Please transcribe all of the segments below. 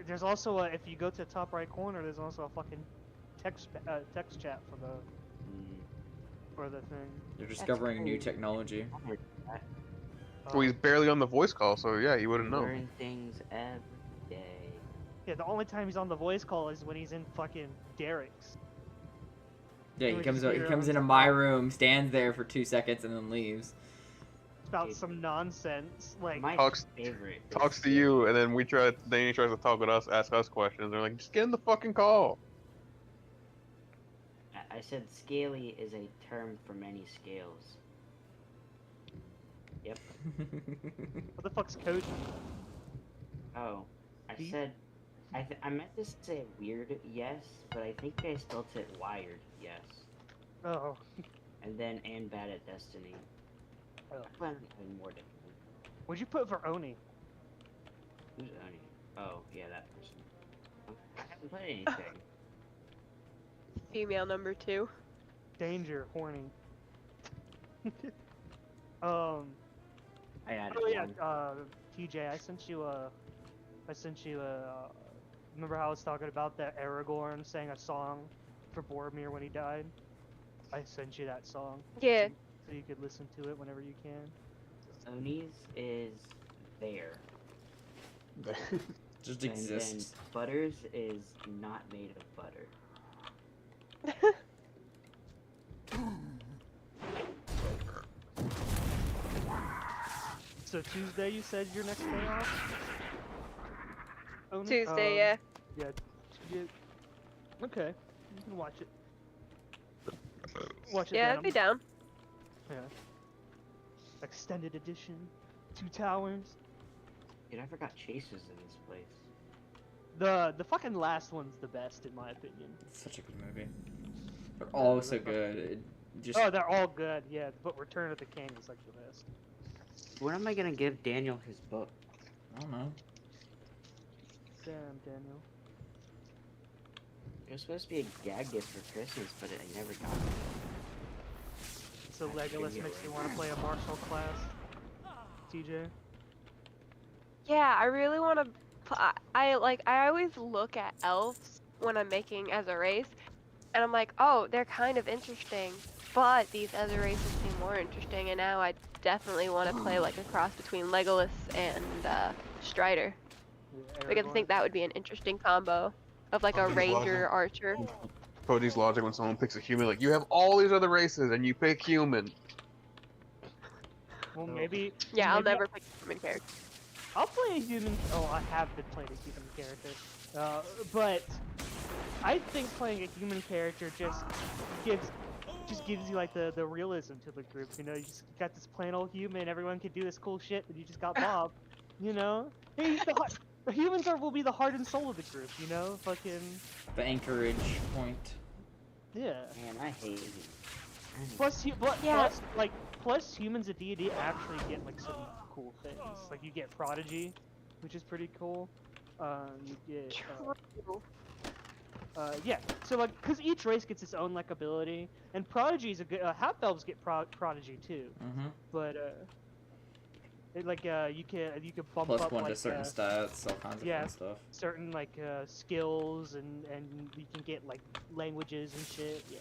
There's also if you go to the top right corner, there's also a fucking text chat Mm, for the thing. You're that's discovering new crazy. technology. I heard that. Well, he's barely on the voice call, so yeah, he wouldn't know. Learn things every day. Yeah, the only time he's on the voice call is when he's in fucking Derek's. Yeah, And he we comes just hear he him comes on into some- my room, stands there for 2 seconds, and then leaves. It's about Dude. some nonsense. Like, My Talks- favorite. is Talks to Scaly. you, and then then he tries to talk with us, ask us questions. They're like, just get in the fucking call. I said scaly is a term for many scales. Yep. what the fuck's Koji? Oh, I B? said. I meant to say weird yes, but I think I spelled it wired yes. Oh, And then and bad at Destiny. Oh. I plan on having more different. what'd you put for Oni? Who's Oni? Oh, yeah, that person. I haven't put anything. Female number 2. Danger, horny. I added Oh yeah, one. TJ, remember how I was talking about that Aragorn sang a song for Boromir when he died? I sent you that song. Yeah. So you could listen to it whenever you can. Oni's is there. Just And exists. then Butters is not made of butter. So Tuesday, you said your next day off? Oni? Tuesday, yeah. Yeah. Okay, you can watch it. Watch it. Yeah, then. I'd be down. Yeah. Extended edition. 2 towers. Dude, I forgot Chase was in this place. The fucking last one's the best in my opinion. It's such a good movie. They're all so good. It just Oh, they're all good, yeah. But Return of the King is like the best. When am I gonna give Daniel his book? I don't know. Damn, Daniel. It was supposed to be a gag gift for Christmas, but I never got it. So That's Legolas gonna makes be you want to play a martial class. TJ. Yeah, I really want to. I always look at elves when I'm making as a race, and I'm like, oh, they're kind of interesting, but these other races seem more interesting, and now I definitely want to play like a cross between Legolas and Strider, because I think that would be an interesting combo of like a Fucking ranger logic. archer. Cody's logic when someone picks a human, like, you have all these other races, and you pick human. Well, Oh. maybe. Yeah, I'll maybe never pick a human character. I'll play a human. Oh, I have been playing a human character. But I think playing a human character just gives you like the realism to the group. You know, you just got this plain old human. Everyone can do this cool shit, but you just got Bob. You know, the humans will be the heart and soul of the group. You know, fucking The anchorage point. yeah. Man, I hate you. Yeah. Plus humans at D&D actually get like some cool things. Like you get Prodigy, which is pretty cool. You get True. yeah. So like, cause each race gets its own like ability, and Prodigy is a good. Half elves get Prodigy too, Mm-hmm. but you can bump Plus up one like to certain stats, all kinds of yeah. fun stuff. certain like skills, and you can get like languages and shit. Yeah.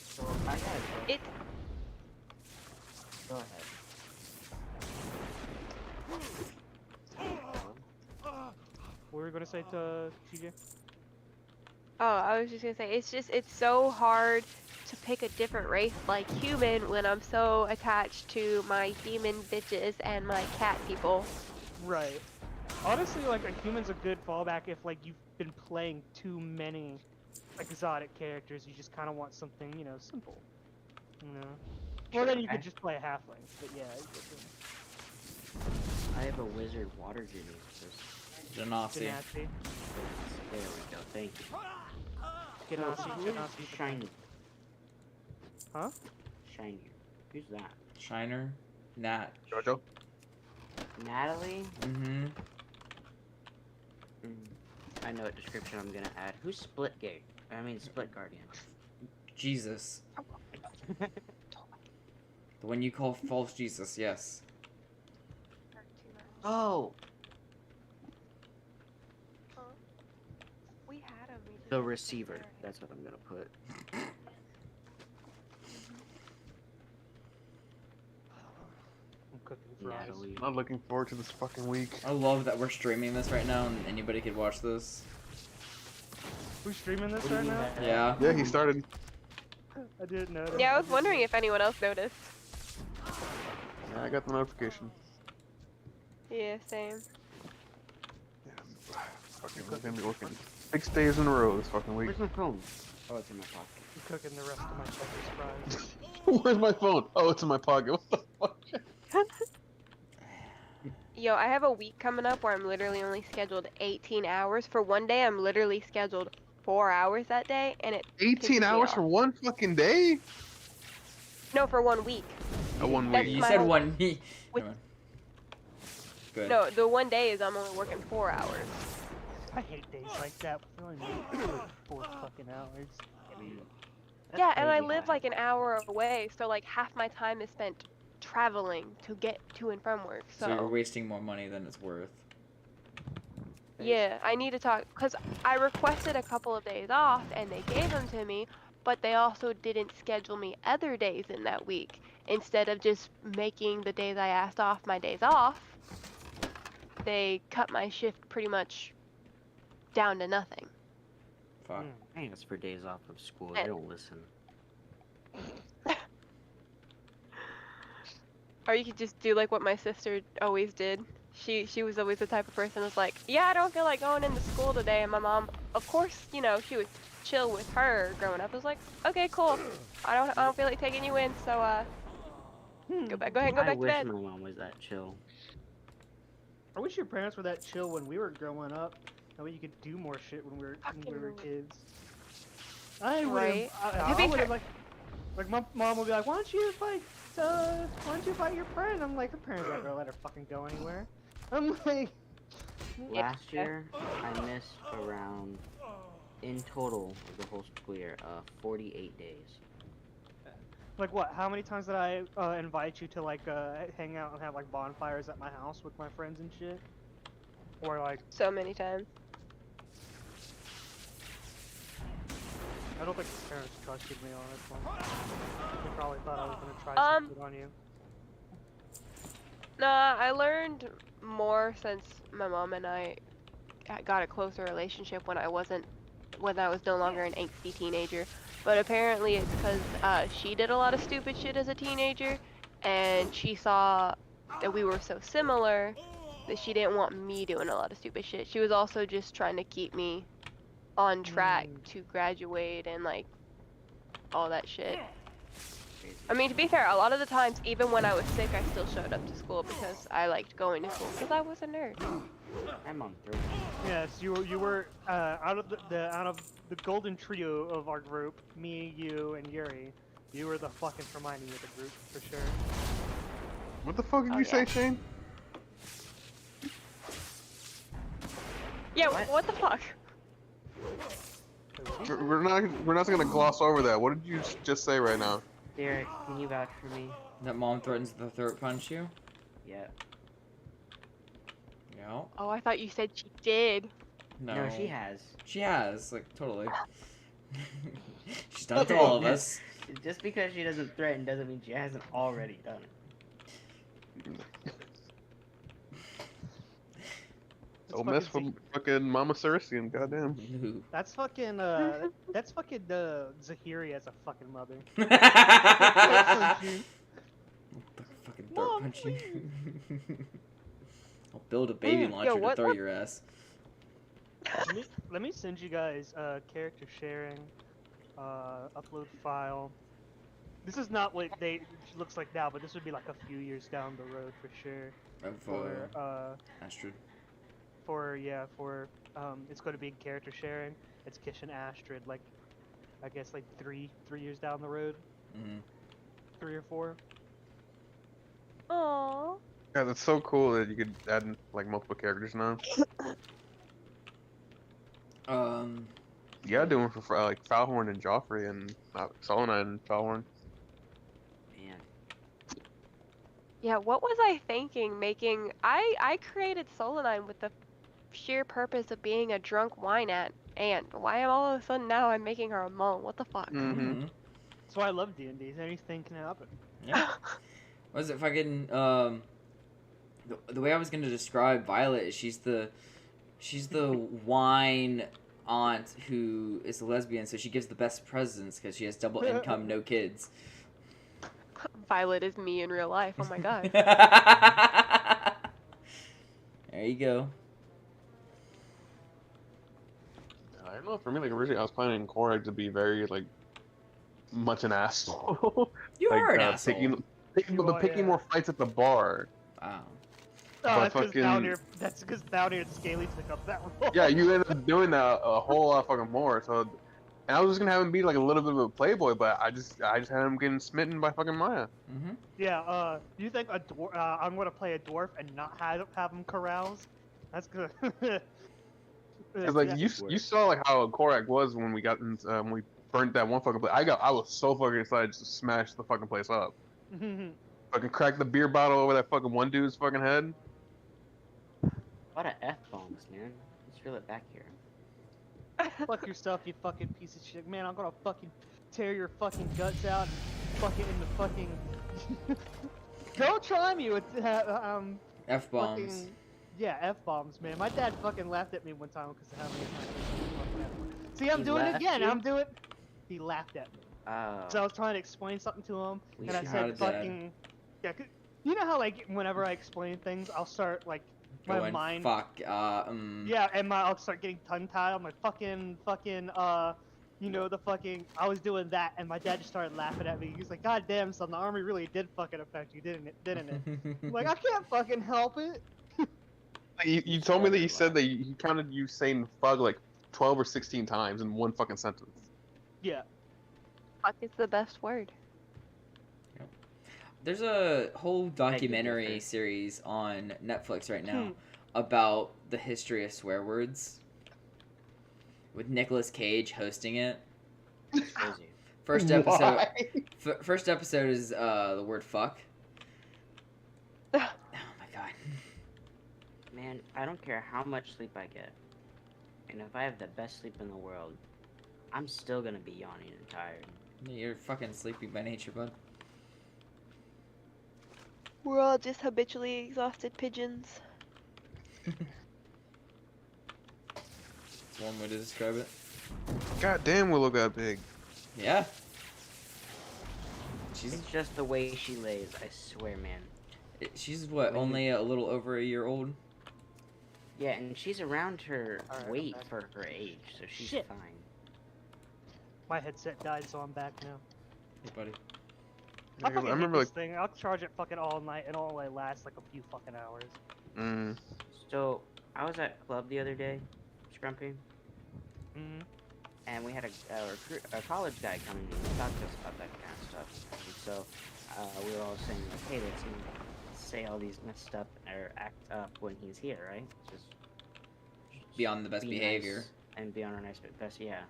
So I gotta go. It Go ahead. What were we gonna say to TJ? Oh, I was just gonna say, it's so hard to pick a different race like human when I'm so attached to my demon bitches and my cat people. Right. Honestly, like a human's a good fallback if like you've been playing too many exotic characters. You just kind of want something, you know, simple. You know. Well, then you Sure, could just play a halfling. But yeah. I have a wizard water genie. Genasi. Genasi. There we go. Thank you. Genasi. Who's Genasi. shiny? Huh? Shiny. Who's that? Shiner. Nat. Jojo? Natalie? Mm-hmm. I know what description I'm gonna add. Who's Split Gate? I mean Split Guardian. Jesus. The one you call false Jesus, yes. Oh! We had him. We just The had him receiver. there. That's what I'm gonna put. I'm cooking fries. Natalie. I'm not looking forward to this fucking week. I love that we're streaming this right now and anybody could watch this. Who's streaming this What do you right mean now? that- Yeah. Yeah, he started. I didn't know. Yeah, I was wondering if anyone else noticed. Yeah, I got the notification. Yeah, same. Yeah, fucking, we're gonna be working 6 days in a row this fucking week. Where's my phone? Oh, it's in my pocket. I'm cooking the rest of my Checkers fries. Where's my phone? Oh, it's in my pocket. What the fuck? Yo, I have a week coming up where I'm literally only scheduled 18 hours. For one day, I'm literally scheduled 4 hours that day, and it 18 me hours off. for one fucking day? no for 1 week. A 1 That's week. You my said whole- one. with- Never mind. Good. No, the 1 day is I'm only working 4 hours. I hate days like that. We only need 4 fucking hours. I mean, that's Yeah, and I crazy live how- like an hour away, so like half my time is spent traveling to get to and from work. So you're wasting more money than it's worth. Yeah, I need to talk because I requested a couple of days off and they gave them to me, but they also didn't schedule me other days in that week. Instead of just making the days I asked off my days off, they cut my shift pretty much down to nothing. Fuck. I asked for days off of school. Eh. They don't listen. Or you could just do like what my sister always did. She was always the type of person that's like, yeah, I don't feel like going into school today. And my mom, of course, you know, she was chill with her growing up. I was like, okay, cool. I don't feel like taking you in, so go ahead and go I back to wish bed. my mom was that chill. I wish your parents were that chill when we were growing up. That way you could do more shit when we were Fucking- kids. I would Right. I To be would fair- have like my mom would be like, why don't you fight your friend? I'm like, her parents aren't gonna let her fucking go anywhere. I'm like, Yeah. Last year, I missed around, in total of the whole school year, 48 days. like what? How many times did I invite you to like hang out and have like bonfires at my house with my friends and shit? Or like, So many times. I don't think my parents trusted me on this one. They probably thought I was gonna try some shit on you. Nah, I learned more since my mom and I got a closer relationship when I was no longer an angsty teenager. But apparently it's because she did a lot of stupid shit as a teenager, and she saw that we were so similar that she didn't want me doing a lot of stupid shit. She was also just trying to keep me on track to graduate and like all that shit. Crazy. I mean, to be fair, a lot of the times, even when I was sick, I still showed up to school because I liked going to school because I was a nerd. I'm on 3. Yes, you were out of the golden trio of our group, me, you, and Yuri. You were the fucking Hermione of the group for sure. What the fuck did Oh, you yeah. say, Shane? Yeah, What? what the fuck? We're not gonna gloss over that. What did you just say right now? Derek, can you vouch for me? That mom threatens to throat punch you? Yeah. Yeah. Oh, I thought you said she did. No. No, she has. She has, like, totally. She's done it to all of us. Just because she doesn't threaten doesn't mean she hasn't already done it. Don't mess with fucking Mama Cerulean, goddamn. No. That's fucking that's fucking Zahiri as a fucking mother. Fucking throat Mom, punch you. I'll build a baby Yo, launcher to what throw the- your ass. Let me send you guys character sharing, upload file. This is not what they looks like now, but this would be like a few years down the road for sure. Of For Astrid. it's going to be character sharing. It's Kish and Astrid, like I guess like three years down the road, Mm-hmm. 3 or 4. Aww. Yeah, that's so cool that you could add like multiple characters now. Yeah, doing for like Falhorn and Joffrey and Solonine and Falhorn. Man. Yeah, what was I thinking making... I created Solanine with the sheer purpose of being a drunk wine aunt. Why am all of a sudden now I'm making her a mole? What the fuck? Mm-hmm. Mhm. That's why I love D&D. Anything can happen. Yeah. What is it fucking the way I was gonna describe Violet is she's the wine aunt who is a lesbian, so she gives the best presents because she has double income, no kids. Violet is me in real life. Oh my god. There you go. I don't know. For me, like originally, I was planning Korag to be very like much an asshole. You like, are an asshole. picking You are, picking yeah. more fights at the bar. Wow. Oh, But that's because fucking- down here. That's because down here, Scaly took up that role. Yeah, you ended up doing that a whole lot fucking more. So, and I was just gonna have him be like a little bit of a playboy, but I just had him getting smitten by fucking Maya. Mm-hmm. Yeah. Do you think a dwarf? I'm gonna play a dwarf and not have him carouse. That's good. Cause like Yeah. you saw like how Korag was when we got when we burnt that one fucking place. I was so fucking excited just to smash the fucking place up. Fucking crack the beer bottle over that fucking one dude's fucking head. A lot of F-bombs, man. Let's reel it back here. Fuck yourself, you fucking piece of shit. Man, I'm gonna fucking tear your fucking guts out and fuck it in the fucking. Don't try me with F bombs. fucking. Yeah, F bombs, man. My dad fucking laughed at me one time because of how many times. See, I'm He doing it laughed again. you? I'm doing. He laughed at me. Oh. So I was trying to explain something to him, We and I should have said a dad. fucking. Yeah, you know how like whenever I explain things, I'll start like my Going, mind. fuck. Yeah, and I'll start getting tongue tied. I'm like fucking, you know the fucking. I was doing that, and my dad just started laughing at me. He's like, "God damn, son, the army really did fucking affect you, didn't it? Didn't it?" I'm like, I can't fucking help it. Like, you told me that you said that you counted you saying "fug" like 12 or 16 times in one fucking sentence. Yeah. Fuck is the best word. There's a whole documentary differ. series on Netflix right Hmm. now about the history of swear words, with Nicolas Cage hosting it. It's crazy. First episode. Why? First episode is the word fuck. Oh my god. Man, I don't care how much sleep I get. And if I have the best sleep in the world, I'm still gonna be yawning and tired. You're fucking sleepy by nature, bud. We're all just habitually exhausted pigeons. One way to describe it. God damn, Willow got big. Yeah. She's It's just the way she lays, I swear, man. she's what, only a little over a year old? Yeah, and she's around her Alright, I'm weight back. for her age, so she's Shit. fine. My headset died, so I'm back now. Hey, buddy. I I fucking remember hate like this thing. I'll charge it fucking all night, and it'll only last like a few fucking hours. mm, So, I was at club the other day, Scrumpy, Mm. and we had a college guy coming in and talk to us about that kind of stuff. And so, we were all saying, like, hey, let's say all these messed up or act up when he's here, right? Just Be on the best be behavior. nice and be on our nice best, yeah.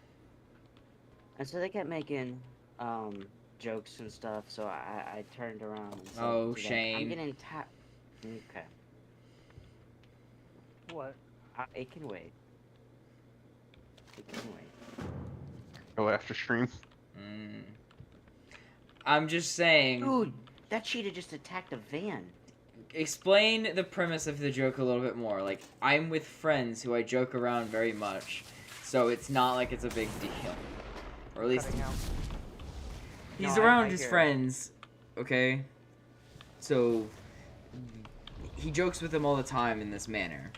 And so they kept making jokes and stuff. So I turned around and said, Oh, to them, Shane. I'm getting tapped. Okay, What? it can wait. It can wait. go after stream. Mm. I'm just saying. Dude, that cheetah just attacked a van. Explain the premise of the joke a little bit more. Like, I'm with friends who I joke around very much, so it's not like it's a big deal. Or at least Cutting out. he's No, I around his hear it. friends, okay? So he jokes with them all the time in this manner.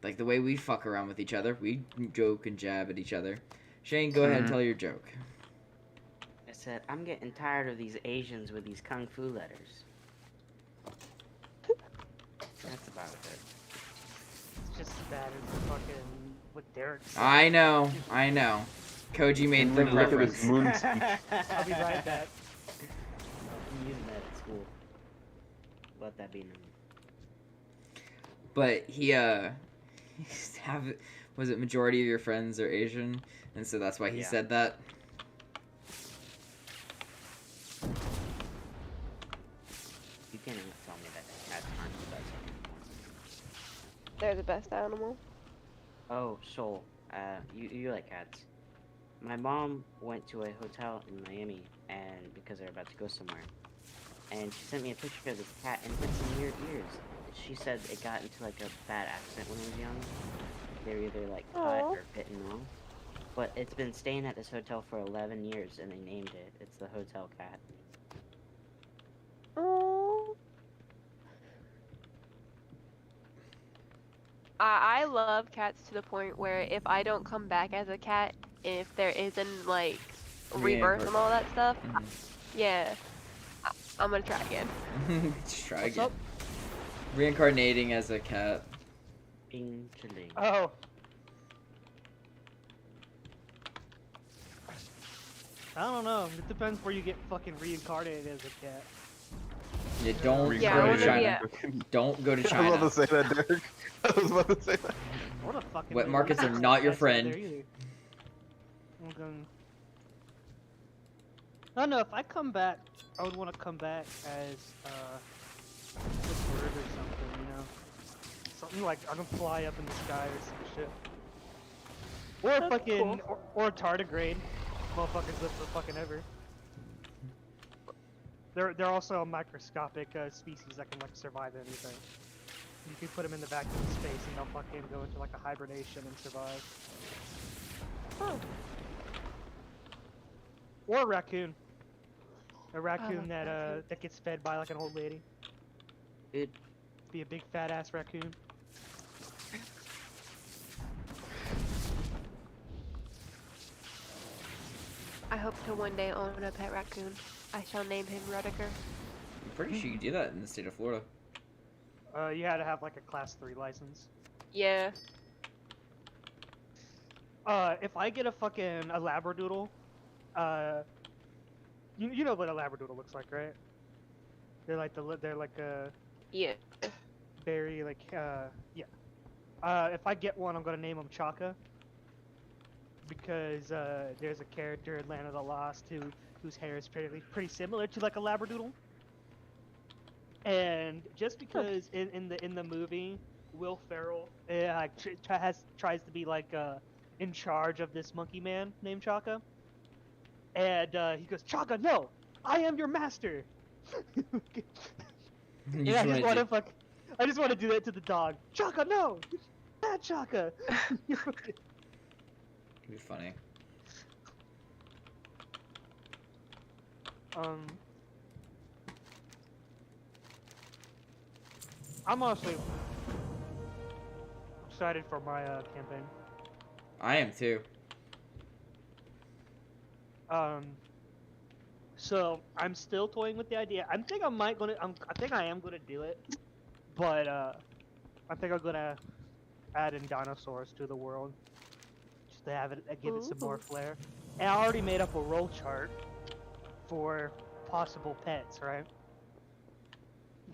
Like the way we fuck around with each other, we joke and jab at each other. Shane, go ahead and Mhm. tell your joke. I said, I'm getting tired of these Asians with these kung fu letters. That's about it. It's just as bad as fucking what Derek said. I know. Koji made the Look at reference. this moon speech. I'll be right back. I'm using that at school. Let that be known. But he was it majority of your friends are Asian, and so that's why he Yeah. said that. You can't even tell me that cats aren't the best animal. They're the best animal. Oh, Soul. You like cats. My mom went to a hotel in Miami, and because they're about to go somewhere, and she sent me a picture of this cat, and it had some weird ears. She said it got into like a bad accident when it was young. They were either like cut Aw. or bitten off. But it's been staying at this hotel for 11 years, and they named it. It's the hotel cat. Oh. I love cats to the point where if I don't come back as a cat, if there isn't like rebirth and all that stuff, yeah, I'm gonna try again. Just try What's again. up? Reincarnating as a cat. Inkling. Oh. I don't know. It depends where you get fucking reincarnated as a cat. Yeah, don't Yeah, go I to wanna- China. yeah. Don't go to I was China. about to say that, Derek. I was about to say that. I wanna fucking Wet live markets with are some not your cats over friend. there either. I'm gonna... I don't know, if I come back, I would want to come back as, a bird or something, you know? Something like, I can fly up in the sky or some shit. Or That's fucking, cool. or tardigrade. Motherfuckers live for fucking ever. They're also a microscopic species that can like survive anything. You can put them in the vacuum of space and they'll fucking go into like a hibernation and survive. Oh. Or a raccoon. A raccoon love that raccoons. that gets fed by like an old lady. It Be a big fat ass raccoon. I hope to one day own a pet raccoon. I shall name him Rudiger. I'm pretty sure you can do that in the state of Florida. You had to have like a class 3 license. Yeah. If I get a labradoodle, you know what a labradoodle looks like, right? They're like they're like a Yeah. very like yeah. If I get one, I'm gonna name him Chaka because there's a character in Land of the Lost whose hair is pretty similar to like a labradoodle. And just because in the movie, Will Ferrell tries to be like in charge of this monkey man named Chaka, and he goes, "Chaka, no, I am your master." You Yeah, just wanna do- I just want to do that to the dog. Chaka, no, bad Chaka. It'd be funny. I'm honestly excited for my campaign. I am too. So I'm still toying with the idea. I think I am gonna do it, but I think I'm gonna add in dinosaurs to the world, just to have it give it some more Ooh. flair. And I already made up a roll chart for possible pets, right?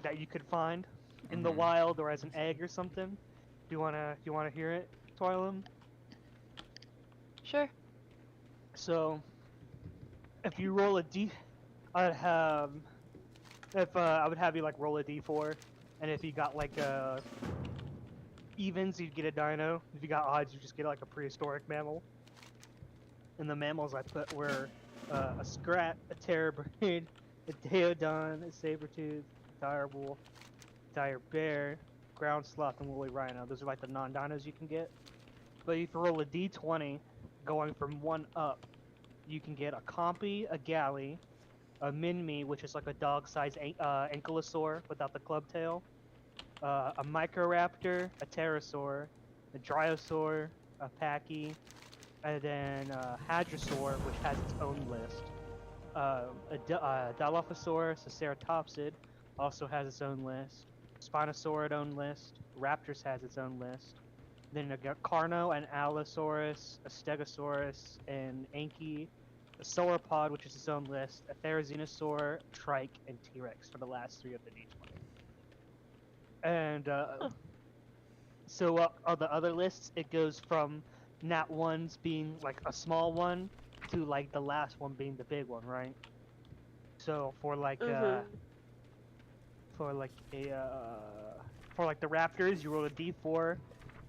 That you could find in the Mhm. wild or as an egg or something. Do you wanna hear it, Twylam? Sure. So, if you roll a d, I'd have, I would have you like roll a d4, and if you got like evens, you'd get a dino. If you got odds, you just get like a prehistoric mammal. And the mammals I put were a scrat, a terrorbrain, a daeodon, a saber-tooth, a dire wolf, dire bear, ground sloth, and woolly rhino. Those are like the non-dinos you can get. But if you roll a d20, going from 1 up, you can get a compy, a galley, a minmi, which is like a dog-sized ankylosaur without the club tail, a microraptor, a pterosaur, a dryosaur, a pachy, and then hadrosaur, which has its own list. Dilophosaurus, a ceratopsid, also has its own list. Spinosaurus own list. Raptors has its own list. Then you got Carno, an Allosaurus, a Stegosaurus, an Anki, a Sauropod, which is its own list, a Therizinosaur, Trike, and T-Rex for the last 3 of the D20. And so on the other lists, it goes from Nat 1s being like a small one to like the last one being the big one, right? So for like Mhm. for like the Raptors, you roll a D4,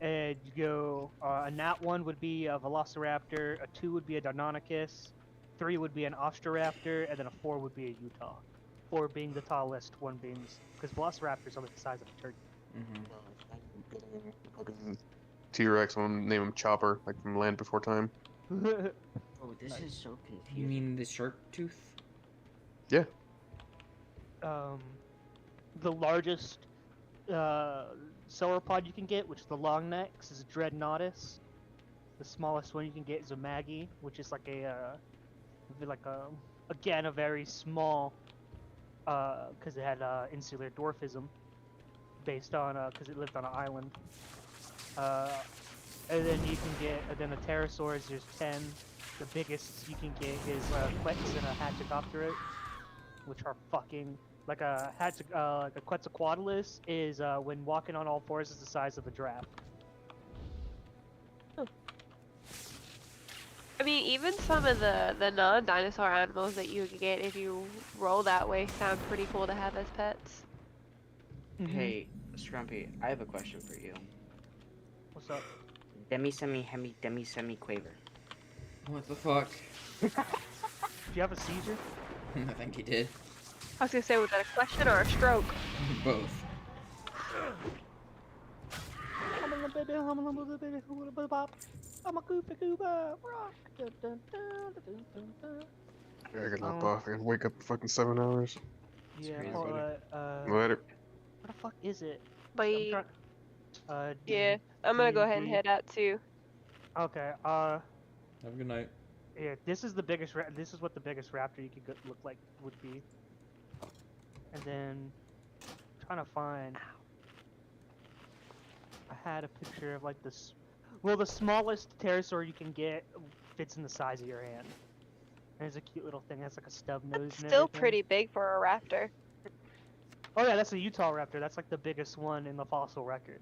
And you go, a nat 1 would be a Velociraptor, a 2 would be a Deinonychus, 3 would be an Ostroraptor, and then a 4 would be a Utah. 4 being the tallest, 1 being because Velociraptors are like the size of a turkey. Mm-hmm. T-Rex, I'm gonna name him Chopper, like from Land Before Time. Oh, this Nice. is so You confusing. mean the shark tooth? Yeah. The largest sauropod you can get, which is the long necks, is Dreadnoughtus. The smallest one you can get is a Maggie, which is like again a very small, because it had insular dwarfism, based on because it lived on an island. And then you can get, and then the pterosaurs, there's 10. The biggest you can get is Quex and a Hatchicopterote, which are fucking like like a Quetzalcoatlus is when walking on all fours is the size of a giraffe. I mean, even some of the non-dinosaur animals that you could get if you roll that way sound pretty cool to have as pets. Hey, Scrumpy, I have a question for you. What's up? Demi semi quaver. What the fuck? Do you have a seizure? I think he did. I was gonna say, was that a question or a stroke? Both. I'm a little baby, I'm a little baby, I'm a goofy goober, rock. Dun, dun, dun, dun, dun, dun. Yeah, I gotta lop off and wake up in fucking 7 hours. Yeah, crazy. hold Later. what the fuck is it? But I'm trying. yeah, I'm gonna go ahead and D&D. head out too. Okay. Have a good night. Yeah. This is the biggest. This is what the biggest raptor you could look like would be. And then, trying to find. I had a picture of like this. Well, the smallest pterosaur you can get fits in the size of your hand. And it's a cute little thing. It has like a stub nose. That's and still everything. pretty big for a raptor. Oh yeah, that's a Utah raptor. That's like the biggest one in the fossil record.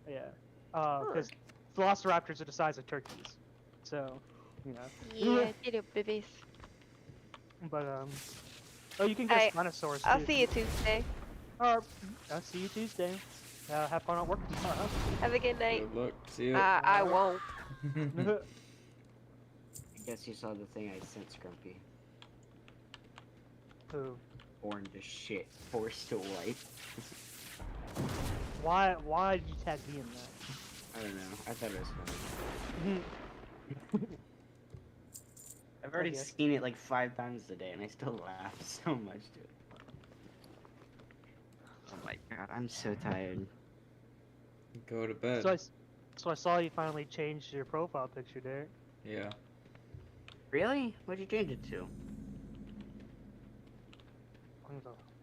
Yeah. Because velociraptors are the size of turkeys. So, you know. Yeah, little babies. But oh, you can get Alright, Spinosaurus too. I'll see you Tuesday. I'll see you Tuesday. Have fun at work tomorrow. Have a good night. Good luck. See ya. I won't. I guess you saw the thing I sent Scrumpy. Who? Born to shit. Forced to wipe. Why did you tag me in that? I don't know. I thought it was funny. Mhm. I've already guess. seen it like 5 times today and I still laugh so much to it. Oh my god, I'm so tired. Go to bed. So I saw you finally changed your profile picture, Derek. Yeah. Really? What'd you change it to?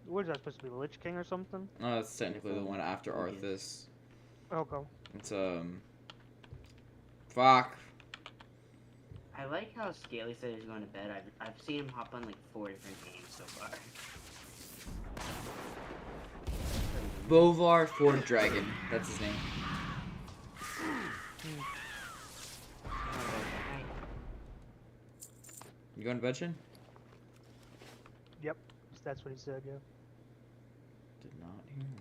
What is that supposed to be, Lich King or something? No, that's technically the one after Okay. Arthas. Okay. It's Fuck. I like how Scaly said he's going to bed. I've seen him hop on like 4 different games so far. Bovar Ford Dragon. That's his name. You going to bed, Shin? Yep. That's what he said. Yeah. Did not hear him.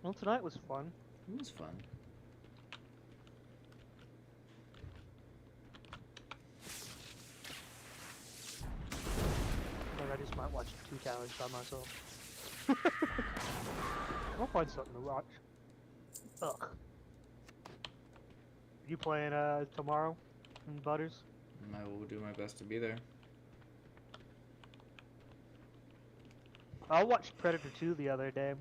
Well, tonight was fun. It was fun. Like I just might watch 2 Towers by myself. I'll find something to watch. Ugh. You playing tomorrow in Butters? And I will do my best to be there. I watched Predator 2 the other day.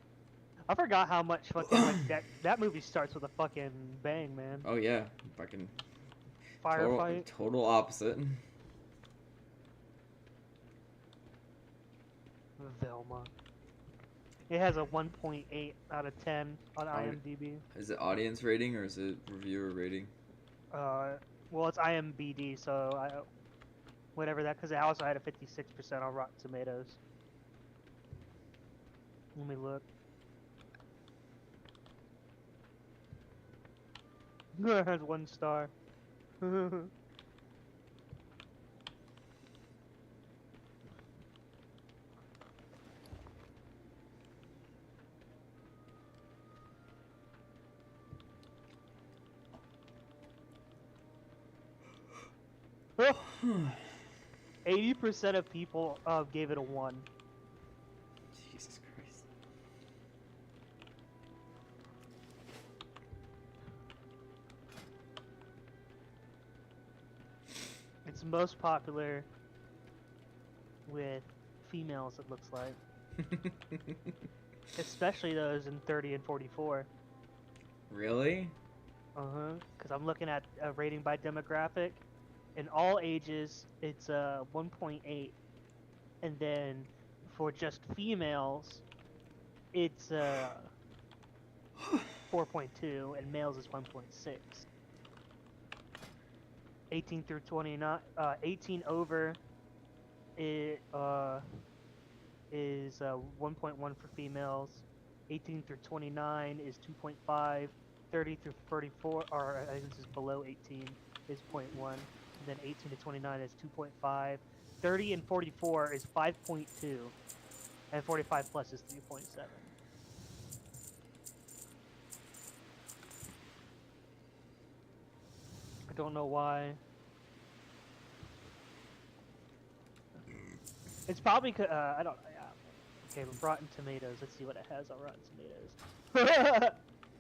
I forgot how much fucking like that movie starts with a fucking bang, man. Oh yeah, fucking Firefight. total opposite. Velma. It has a 1.8 out of 10 on IMDb. Is it audience rating or is it reviewer rating? Well, it's IMBD, so whatever that, because it also had a 56% on Rotten Tomatoes. Let me look. It has 1 star. 80% of people gave it a 1. Jesus Christ. It's most popular with females, it looks like. Especially those in 30 and 44. Really? Uh-huh. Because I'm looking at a rating by demographic. In all ages, it's 1.8. And then for just females, it's 4.2, and males is 1.6. 18 through 29, 18 over it is 1.1 for females. 18 through 29 is 2.5. 30 through 34, or I think this is below 18, is 0.1. And then 18 to 29 is 2.5. 30 and 44 is 5.2. And 45 plus is 3.7. I don't know why. It's probably I don't. Okay, Rotten Tomatoes. Let's see what it has on Rotten Tomatoes.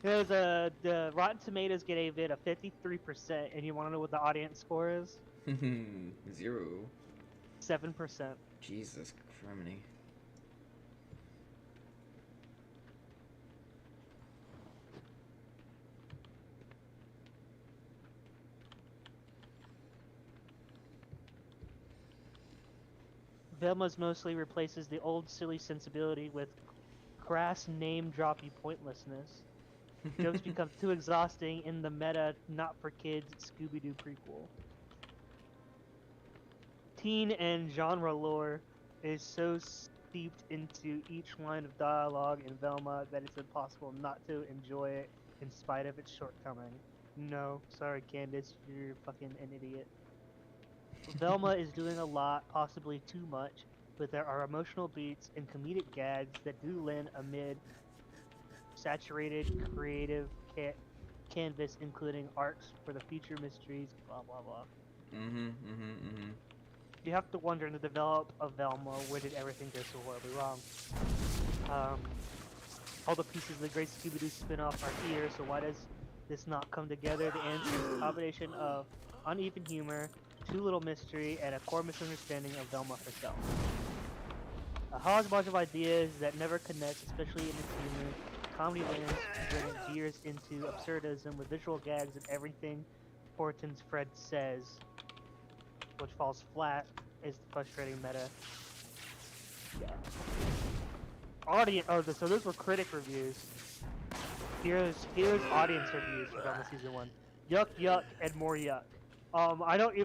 There's the Rotten Tomatoes get a vid of 53%, and you want to know what the audience score is? 0. 7%. Jesus criminy. Velma's mostly replaces the old silly sensibility with crass name-droppy pointlessness. Jokes become too exhausting in the meta, not-for-kids Scooby-Doo prequel. Teen and genre lore is so steeped into each line of dialogue in Velma that it's impossible not to enjoy it in spite of its shortcoming. No, sorry Candace, you're fucking an idiot. Velma is doing a lot, possibly too much, but there are emotional beats and comedic gags that do lend amid saturated creative canvas, including arcs for the future mysteries, blah blah blah. You have to wonder in the develop of Velma, where did everything go so horribly wrong? All the pieces of the great Scooby-Doo spin-off are here, so why does this not come together? The answer is a combination of uneven humor, too little mystery, and a core misunderstanding of Velma herself. A hodgepodge of ideas that never connect, especially in its humor. Comedy lands when it veers into absurdism with visual gags and everything Horton's Fred says, which falls flat, is the frustrating meta. Yeah. So those were critic reviews. Here's audience reviews for Velma Season 1. Yuck, yuck, and more yuck. I don't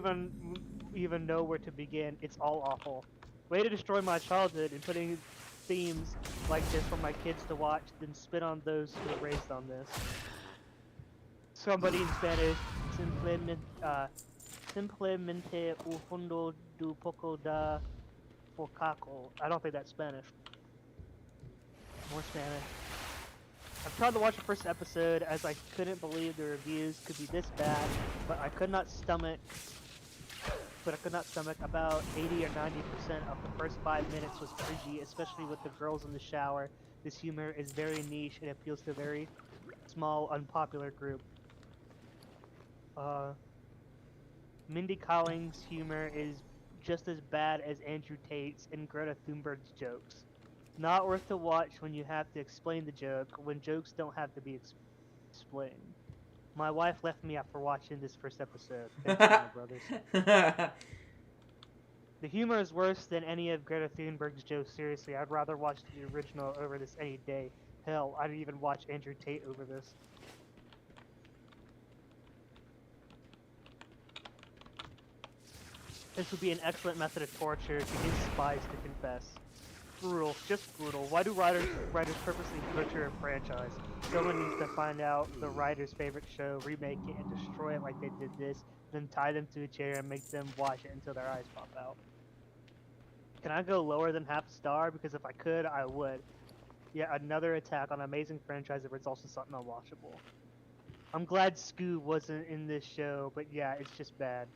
even know where to begin. It's all awful. Way to destroy my childhood and putting themes like this for my kids to watch, then spit on those who were raised on this. Somebody in Spanish, simplemente un fondo de poco da focaco. I don't think that's Spanish. More Spanish. I've tried to watch the first episode as I couldn't believe the reviews could be this bad, but I could not stomach about 80 or 90% of the first 5 minutes was cringy, especially with the girls in the shower. This humor is very niche and appeals to a very small, unpopular group. Mindy Collins' humor is just as bad as Andrew Tate's and Greta Thunberg's jokes. Not worth to watch when you have to explain the joke, when jokes don't have to be explained. My wife left me after watching this first episode. Thanks, my brothers. The humor is worse than any of Greta Thunberg's jokes, seriously. I'd rather watch the original over this any day. Hell, I'd even watch Andrew Tate over this. This would be an excellent method of torture to get spies to confess. Brutal, just brutal. Why do writers purposely butcher a franchise? Someone needs to find out the writer's favorite show, remake it, and destroy it like they did this, then tie them to a chair and make them watch it until their eyes pop out. Can I go lower than half a star? Because if I could, I would. Yeah, another attack on an amazing franchise that results in something unwatchable. I'm glad Scoob wasn't in this show, but yeah, it's just bad.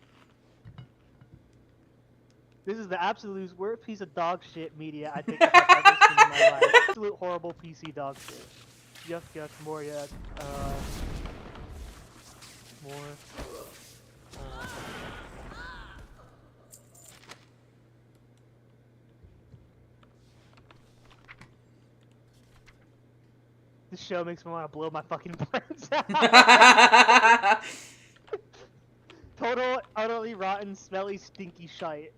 This is the absolute worst piece of dog shit media I think I've ever seen in my life. Absolute horrible PC dog shit. Yuck, yuck, more yuck. More. This show makes me want to blow my fucking brains out. Total, utterly rotten, smelly, stinky shite.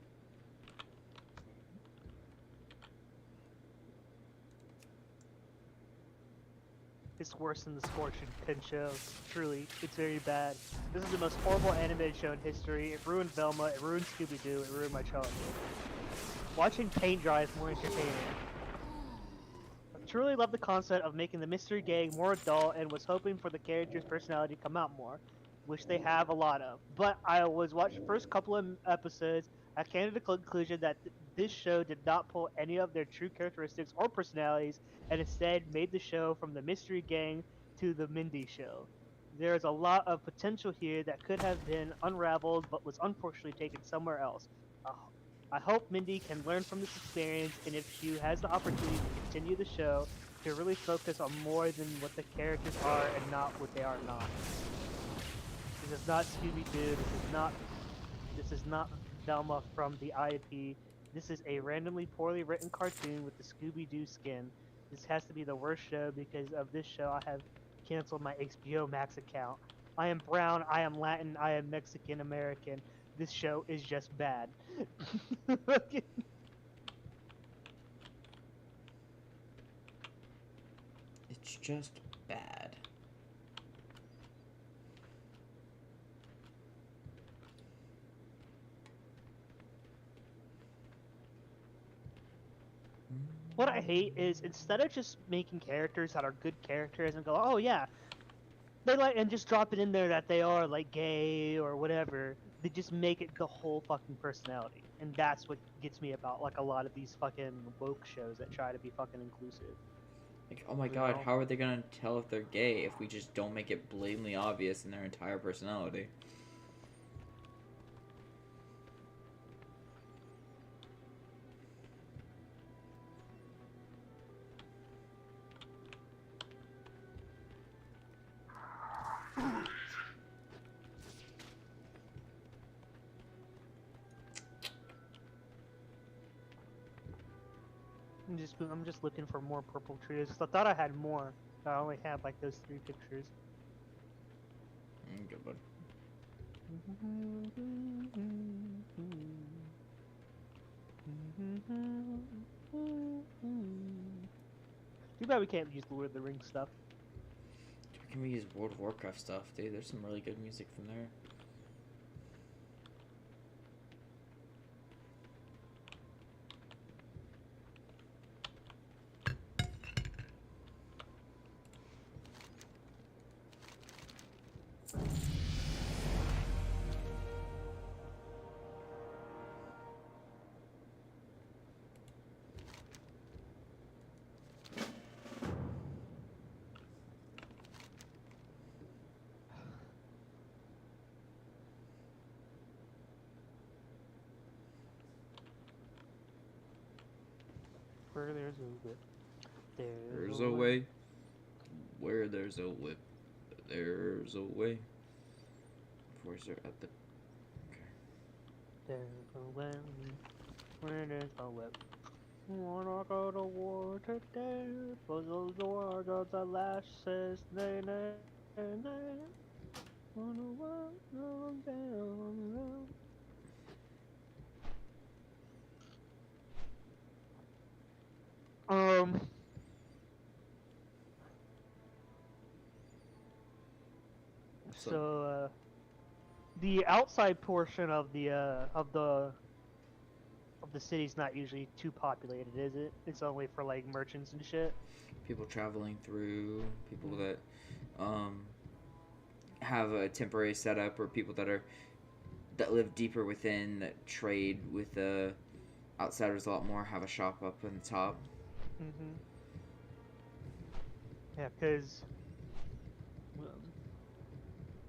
It's worse than the Scorching Pin show. Truly, it's very bad. This is the most horrible animated show in history. It ruined Velma, it ruined Scooby-Doo, it ruined my childhood. Watching paint dry is more entertaining. I truly love the concept of making the mystery gang more adult and was hoping for the character's personality to come out more, which they have a lot of. But I was watching the first couple of episodes, I came to the conclusion that this show did not pull any of their true characteristics or personalities, and instead made the show from the mystery gang to the Mindy show. There is a lot of potential here that could have been unraveled, but was unfortunately taken somewhere else. I hope Mindy can learn from this experience, and if she has the opportunity to continue the show, to really focus on more than what the characters are and not what they are not. This is not Scooby-Doo. This is not Velma from the IP. This is a randomly poorly written cartoon with the Scooby-Doo skin. This has to be the worst show because of this show. I have canceled my HBO Max account. I am brown. I am Latin. I am Mexican American. This show is just bad. It's just bad. What I hate is instead of just making characters that are good characters and go, oh yeah, they like, and just drop it in there that they are like gay or whatever, they just make it the whole fucking personality. And that's what gets me about like a lot of these fucking woke shows that try to be fucking inclusive. Like, oh my You god, know? how are they gonna tell if they're gay if we just don't make it blatantly obvious in their entire personality? I'm just looking for more purple trees. I thought I had more. I only had like those 3 pictures. Good one. Too bad we can't use Lord of the Rings stuff. Can we use World of Warcraft stuff, dude? There's some really good music from there. Where there's a whip, There's a way. Where there's a whip, there's a way. Where's there at the... There's a way. Where there's a whip. Wanna go to war today? For those words of the last says they. Wanna walk on down. So the outside portion of the city's not usually too populated, is it? It's only for like merchants and shit. People traveling through, people that have a temporary setup, or people that live deeper within, that trade with the outsiders a lot more, have a shop up on the top. Yeah, because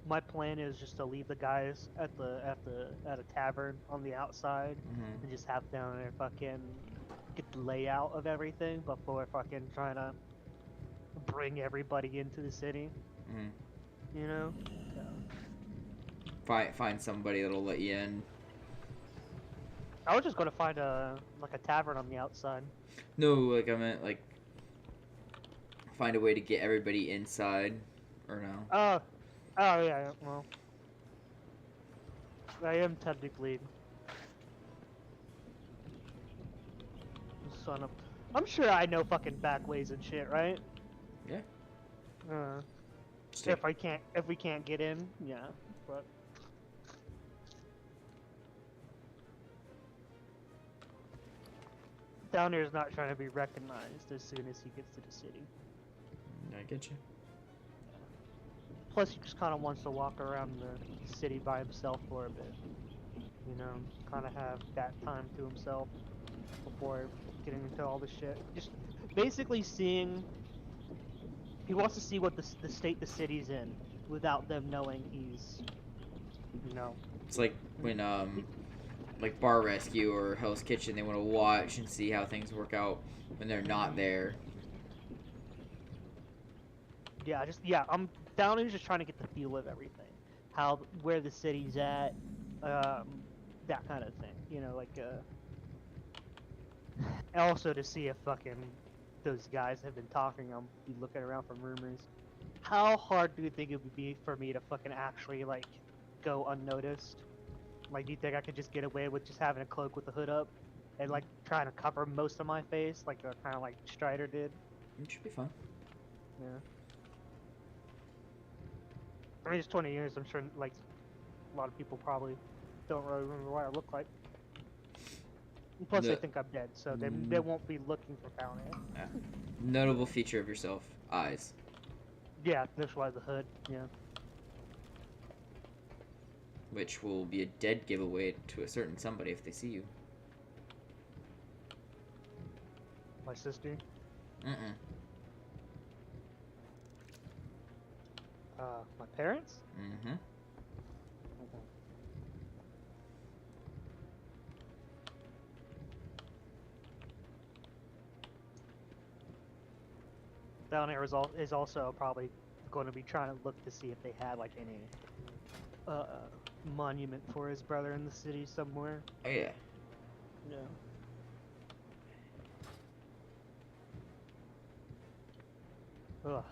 my plan is just to leave the guys at a tavern on the outside Mm-hmm. and just have down there fucking get the layout of everything before fucking trying to bring everybody into the city. Mm-hmm. You know? Find somebody that'll let you in. I was just gonna find a tavern on the outside. No, like I meant like find a way to get everybody inside, or no? Oh, yeah. Well, I am technically son of. I'm sure I know fucking back ways and shit, right? Yeah. If we can't get in, yeah. But Downier's not trying to be recognized as soon as he gets to the city. I get you. Plus, he just kind of wants to walk around the city by himself for a bit. You know, kind of have that time to himself before getting into all the shit. Just basically seeing. He wants to see what the state the city's in without them knowing he's, you know. It's like when like Bar Rescue or Hell's Kitchen, they want to watch and see how things work out when they're not there. Yeah. I'm down here just trying to get the feel of everything, where the city's at, that kind of thing. You know, like and also to see if fucking those guys have been talking. I'm be looking around for rumors. How hard do you think it would be for me to fucking actually like go unnoticed? Like, do you think I could just get away with just having a cloak with the hood up and like trying to cover most of my face, like kind of like Strider did? It should be fun. Yeah. I mean, it's 20 years. I'm sure like a lot of people probably don't really remember what I look like. And plus, they No. think I'm dead, so they won't be looking for Downhill. Notable feature of yourself: eyes. Yeah, that's why the hood. Yeah. Which will be a dead giveaway to a certain somebody if they see you. My sister. Mm-mm. My parents. Mm-hmm. Down here is also probably going to be trying to look to see if they had like any monument for his brother in the city somewhere. Oh yeah. Yeah. Ugh.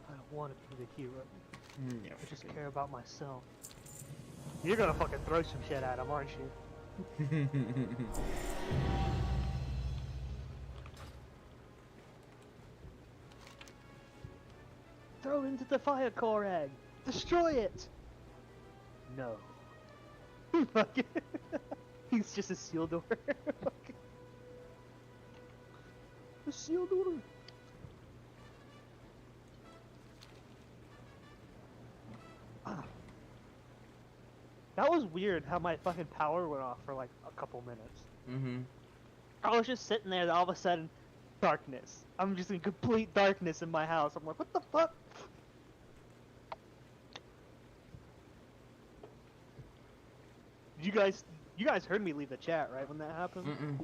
I don't want to be the hero. Yeah. I just care about myself. You're gonna fucking throw some shit at him, aren't you? Throw into the fire core egg! Destroy it! No. He's just a seal door. A seal door. Ah. That was weird how my fucking power went off for like a couple minutes. Mm-hmm. I was just sitting there, and all of a sudden, darkness. I'm just in complete darkness in my house. I'm like, what the fuck? You guys heard me leave the chat, right, when that happened? Mm-mm.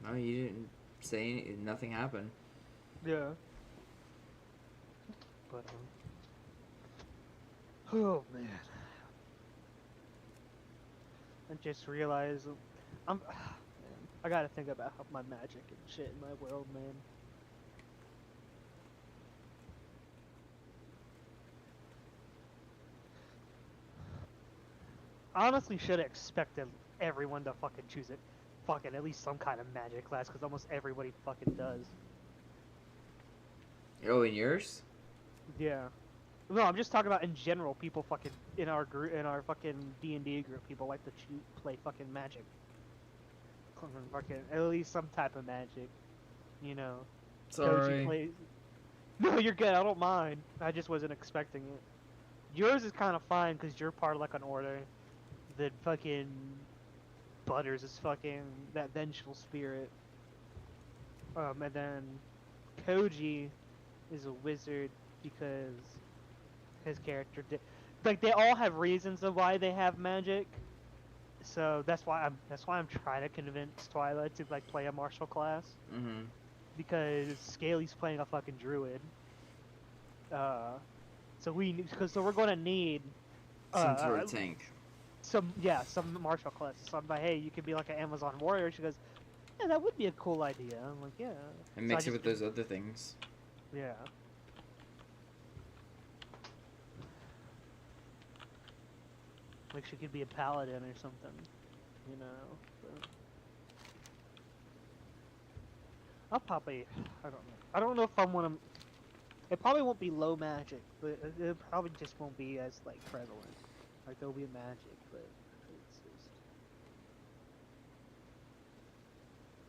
No, you didn't say anything. Nothing happened. Yeah. But, oh man. I just realized man, I gotta think about my magic and shit in my world, man. I honestly should have expected everyone to fucking choose it. Fucking at least some kind of magic class, because almost everybody fucking does. Oh, and yours? Yeah. No, I'm just talking about in general. People fucking in our group, in our fucking D&D group, people like to play fucking magic. Fucking at least some type of magic, you know. Koji Sorry. plays. No, you're good. I don't mind. I just wasn't expecting it. yours is kind of fine because you're part of like an order. The fucking Butters is fucking that vengeful spirit. And then Koji is a wizard because his character did. Like they all have reasons of why they have magic. So that's why I'm trying to convince Twilight to like play a martial class Mm-hmm. because Scaly's playing a fucking druid. So we're gonna need Some sort of tank. some martial classes. So I'm like, hey, you could be like an Amazon warrior. She goes, yeah, that would be a cool idea. I'm like, yeah. And So I mix it just- with those other things. Yeah. Like she could be a paladin or something, you know. But... I'll probably, I don't know. I don't know if I want to. It probably won't be low magic, but it probably just won't be as like prevalent. Like there'll be magic, but it's just.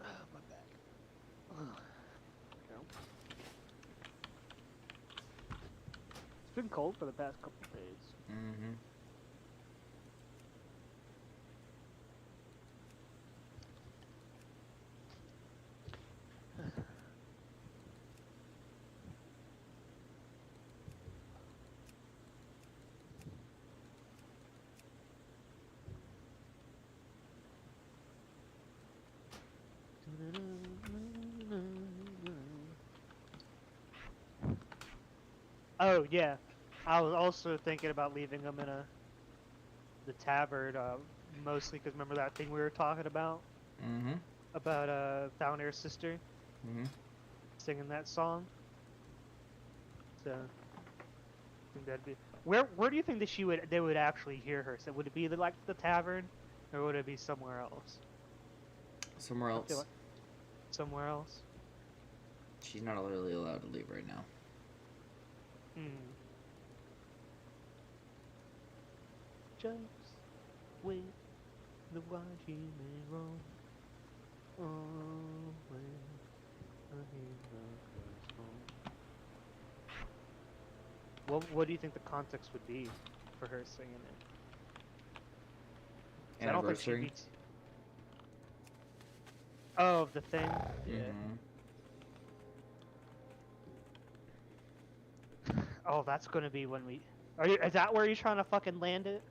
My back. You know? It's been cold for the past couple of days. Mm-hmm. Oh yeah, I was also thinking about leaving them in the tavern, mostly because remember that thing we were talking about Mm-hmm. Foundair's sister Mm-hmm. singing that song. So I think that'd be where do you think that they would actually hear her? So would it be like the tavern, or would it be somewhere else? Somewhere I else. feel like somewhere else. She's not really allowed to leave right now. Hmm. Just wait, the watching may roam. Always a hero comes home. What do you think the context would be for her singing it? 'Cause I don't think she'd Anniversary. be Oh, the thing? Yeah. Mm-hmm. Oh, that's gonna be when we. Is that where you're trying to fucking land it?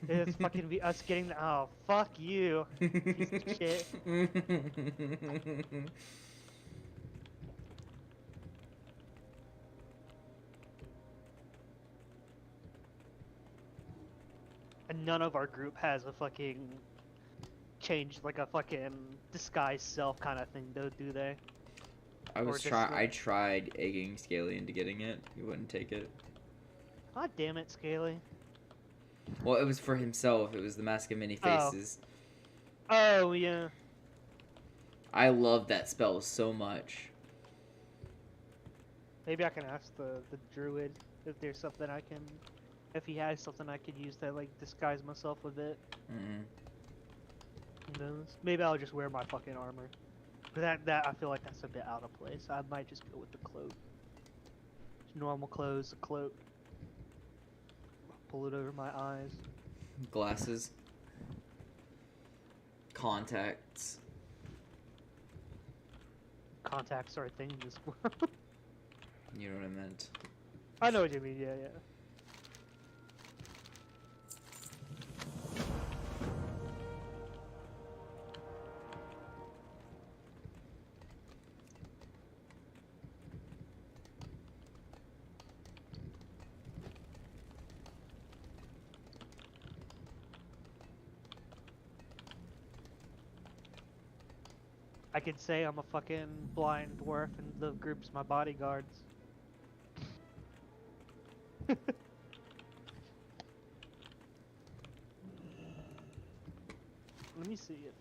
It's fucking be us getting the. Oh, fuck you. Piece of shit. And none of our group has a fucking change, like a fucking disguise self kind of thing, though, do they? Or just I like- tried egging Scaly into getting it. He wouldn't take it. God damn it, Scaly. Well, it was for himself. It was the Mask of Many Oh. Faces. Oh, yeah. I love that spell so much. Maybe I can ask the druid if there's something I can. If he has something I could use to, like, disguise myself a bit. Mm-hmm. Who knows? Maybe I'll just wear my fucking armor. But that I feel like that's a bit out of place. I might just go with the cloak. Just normal clothes, a cloak. Pull it over my eyes. Glasses. Contacts. Contacts are a thing in this world. You know what I meant. I know what you mean, yeah, yeah. I could say I'm a fucking blind dwarf and the group's my bodyguards. Let me see if.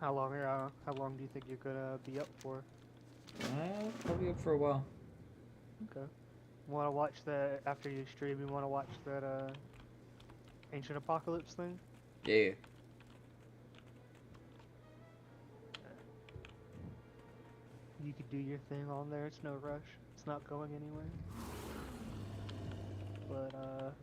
How long do you think you're gonna be up for? Probably up for a while. Okay. Want to watch the after you stream? You want to watch that Ancient Apocalypse thing? Yeah. You could do your thing on there. It's no rush. It's not going anywhere. But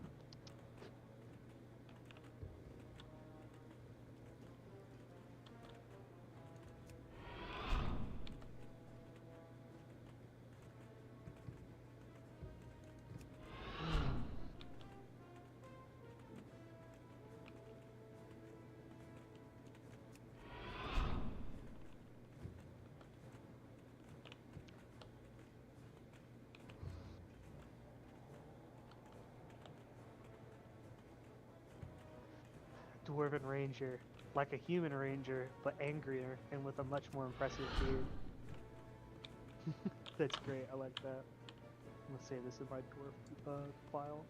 Dwarven Ranger, like a human ranger, but angrier and with a much more impressive beard. That's great. I like that. I'm gonna save this in my dwarf file.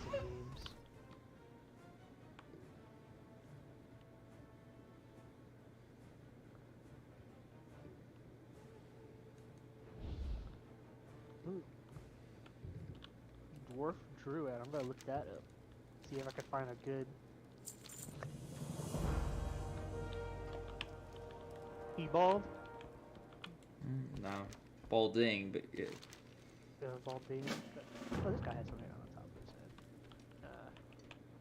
Some memes. Ooh. Dwarf Druid. I'm gonna look that up. See if I can find a good. He bald? No. Balding, but yeah. Balding. Oh, this guy has something on the top of his head.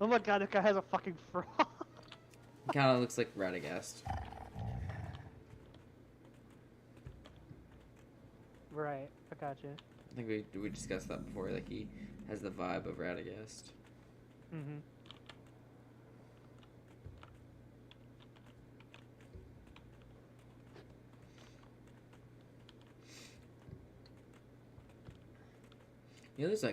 Oh my god, this guy has a fucking frog. Kind of looks like Radagast. Right, I gotcha. I think we discussed that before. Like he has the vibe of Radagast. Mm-hmm. You know, there's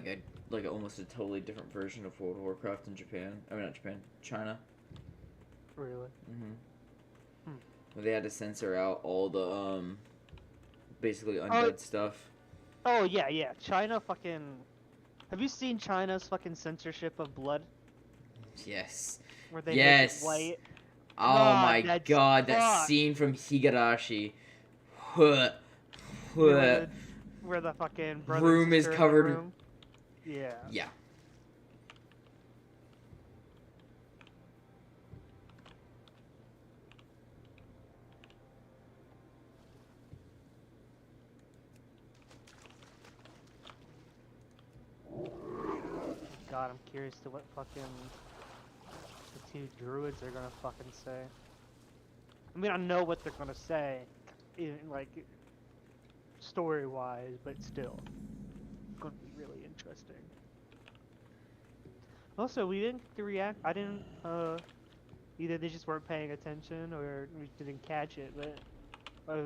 like almost a totally different version of World of Warcraft in Japan. I mean, not Japan, China. Really? Mm-hmm. Where they had to censor out all the basically undead stuff. Oh yeah, yeah. China fucking. Have you seen China's fucking censorship of blood? Yes. Where they Yes. make it white. Oh God, my that's god, that fucked. scene from Higurashi. Huh. Where Huh. where the fucking brother Room and is sister in the covered in- room. Yeah. Yeah. God, I'm curious to what fucking the two druids are gonna fucking say. I mean, I know what they're gonna say, like story-wise, but still, it's gonna be really interesting. Also, we didn't react. I didn't. Either they just weren't paying attention, or we didn't catch it. But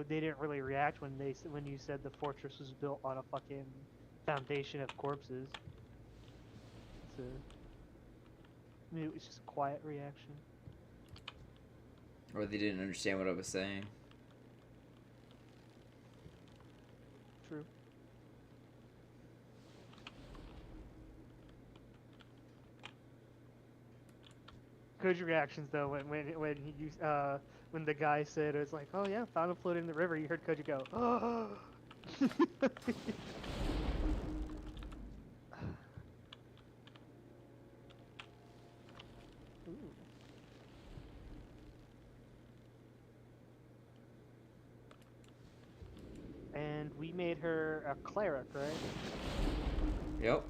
they didn't really react when when you said the fortress was built on a fucking foundation of corpses. So, I mean, it was just a quiet reaction. Or they didn't understand what I was saying. True. Good reactions though when the guy said it's like, oh yeah, found him floating in the river. You heard Koji go, oh. And we made her a cleric, right? Yep.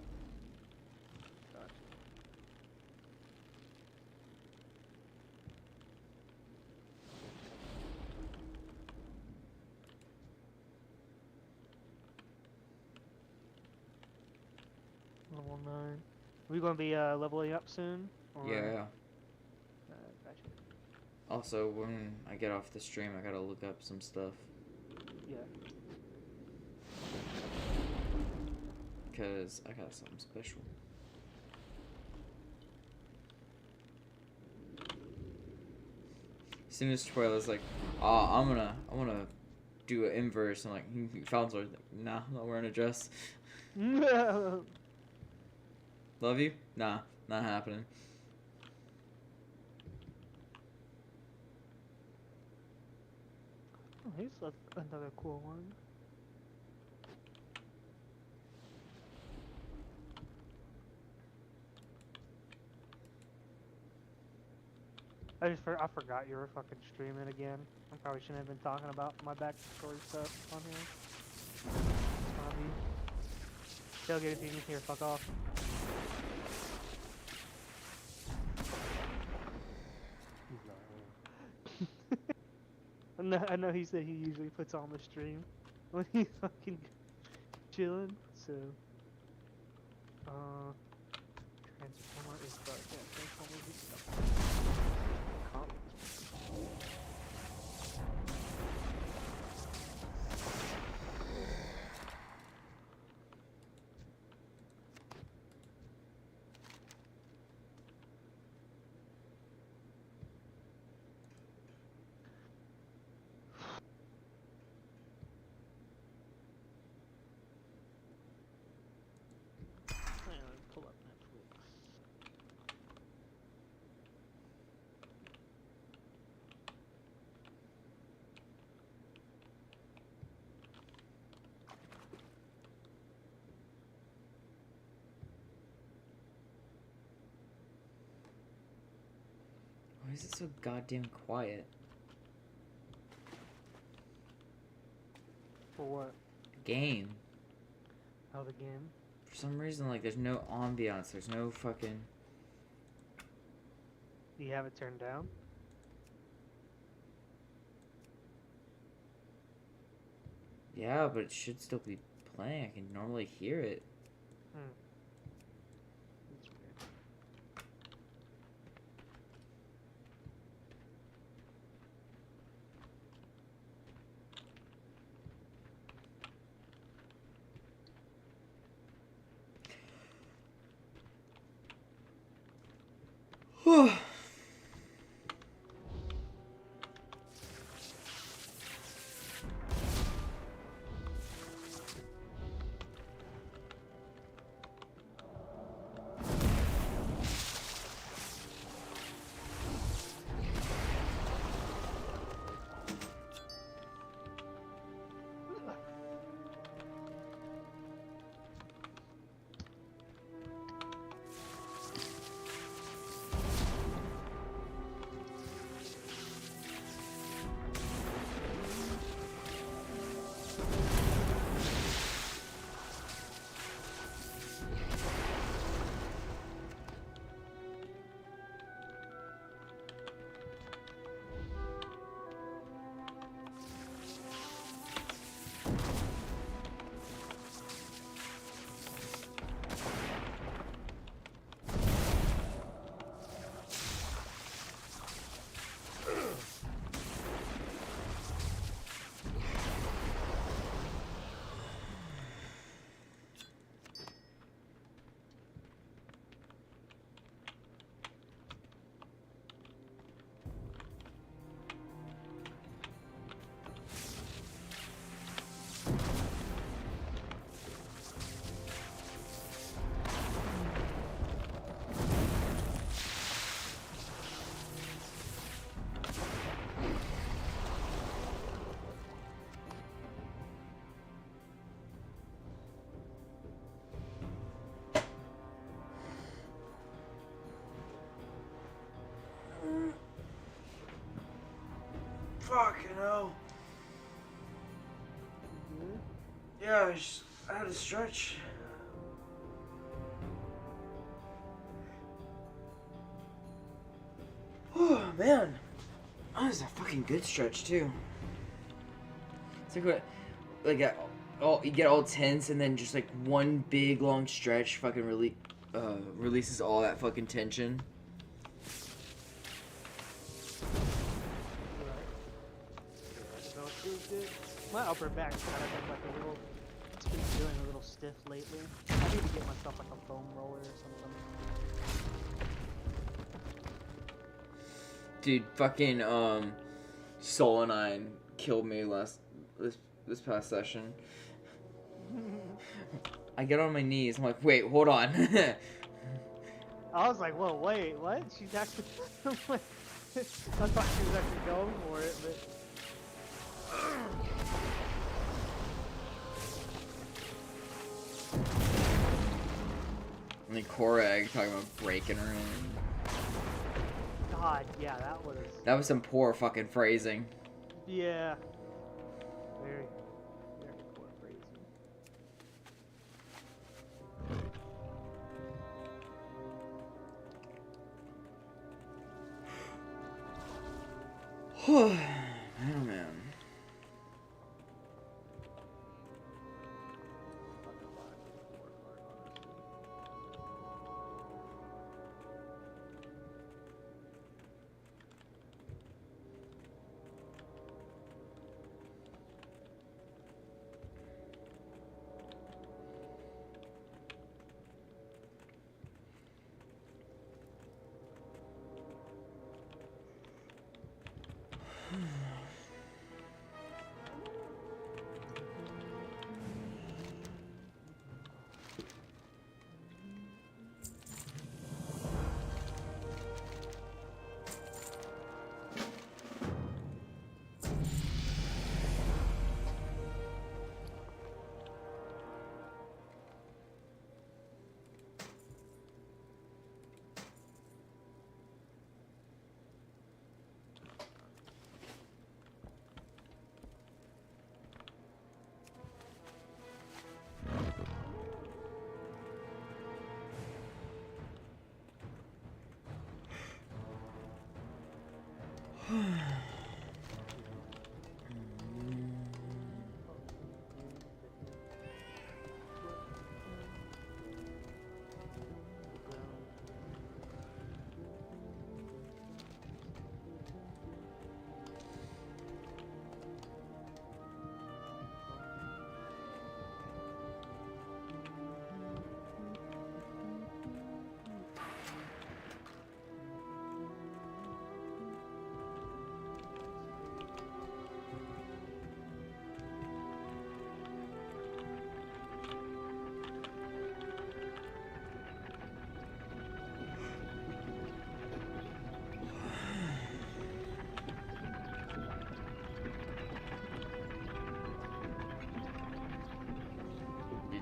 Level 9. Are we gonna be leveling up soon? Or... Yeah. Gotcha. Also, when I get off the stream, I gotta look up some stuff. Yeah. Because I got something special. As soon as Twilight's like, I'm gonna do an inverse, and like, Falcon's like, nah, I'm not wearing a dress. Love you? Nah, not happening. Here's another cool one. I forgot you were fucking streaming again. I probably shouldn't have been talking about my backstory stuff on here. Hobby. Tailgate if you can hear, fuck off. I know he said he usually puts on the stream when he's fucking chilling, so Transformer is dark, yeah, Transformer is dark. Pull up Netflix. Why is it so goddamn quiet? For what? Game. How the game? For some reason, like, there's no ambiance. There's no fucking... Do you have it turned down? Yeah, but it should still be playing. I can normally hear it. That's weird. Fucking hell. Yeah, I had to stretch. Oh, man. That was a fucking good stretch, too. It's like what, like, you get all tense and then just like one big long stretch fucking releases all that fucking tension. My upper back's kind of been like a little, it's been feeling a little stiff lately. I need to get myself like a foam roller or something. Dude, fucking Solanine killed me this past session. I get on my knees. I'm like, wait, hold on. I was like, whoa, wait, what? She's actually, I thought she was actually going for it, but And then Korag talking about breaking her in. God, yeah, that was. That was some poor fucking phrasing. Yeah. Very, very poor phrasing. Oh man.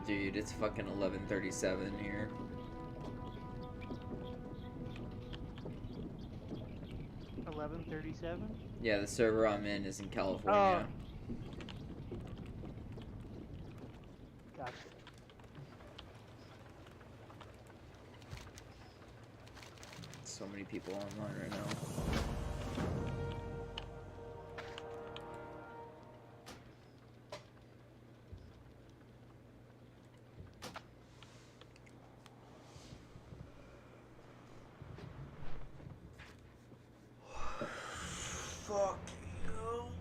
Dude, it's fucking 11:37 here. $11.37. Yeah, the server I'm in is in California. Gotcha. So many people online right now. Fuck you.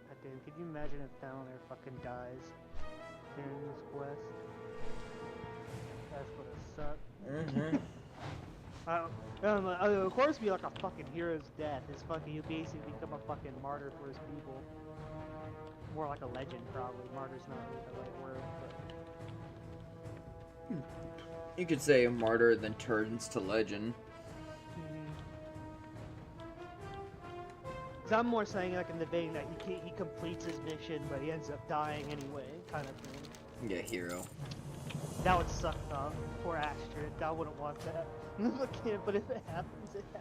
God damn, could you imagine if Fallon fucking dies during this quest? That's gonna suck. Mm-hmm. Of course, it'd be like a fucking hero's death. It's fucking, you basically become a fucking martyr for his people. More like a legend, probably. Martyr's not really the right word, but. You could say a martyr then turns to legend. Cause I'm more saying like in the vein that he completes his mission, but he ends up dying anyway, kind of thing. Yeah, hero. That would suck though. Poor Astrid. I wouldn't want that. But if it happens, it happens.